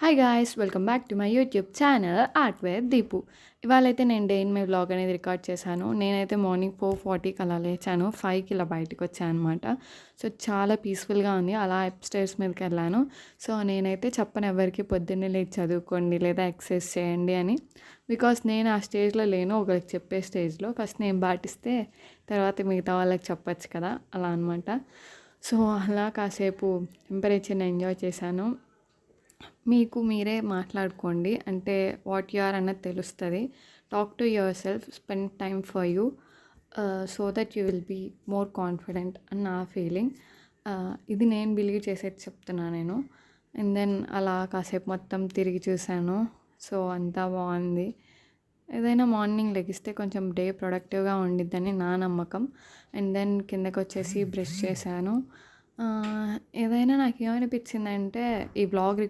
Hi guys welcome back to my YouTube channel art wear Deepu. ఇవాళైతే నేను day in my vlog అనేది record చేశాను. నేనైతే మార్నింగ్ 4:40కి అలా లేచాను. 5కి ఇలా బయటకు వచ్చాను అనమాట. సో చాలా పీస్ఫుల్గా ఉంది. అలా అప్‌స్టైర్స్ మీదకి వెళ్ళాను. సో నేనైతే చెప్పను ఎవరికి పొద్దున్నే లేచి చదువుకోండి లేదా ఎక్సర్సైజ్ చేయండి అని. బికాస్ నేను ఆ స్టేజ్లో లేను, ఒకరికి చెప్పే స్టేజ్లో. ఫస్ట్ నేను పాటిస్తే తర్వాత మిగతా వాళ్ళకి చెప్పచ్చు కదా, అలా అనమాట. సో అలా కాసేపు టెంపరేచర్ని ఎంజాయ్ చేశాను. మీకు మీరే మాట్లాడుకోండి, అంటే వాట్ యు ఆర్ అన్నది తెలుస్తుంది. Talk to yourself, spend time for you, so that you will be more confident అని నా ఫీలింగ్. ఇది నేను బిలీవ్ చేసేది చెప్తున్నాను నేను. అండ్ దెన్ అలా కాసేపు మొత్తం తిరిగి చూశాను. సో అంతా బాగుంది. ఏదైనా మార్నింగ్ లెగిస్తే కొంచెం డే ప్రొడక్టివ్గా ఉండిద్దని నా నమ్మకం. అండ్ దెన్ కిందకి వచ్చేసి బ్రష్ చేశాను. ఏదైనా నాకు ఏమనిపించిందంటే ఈ వ్లాగ్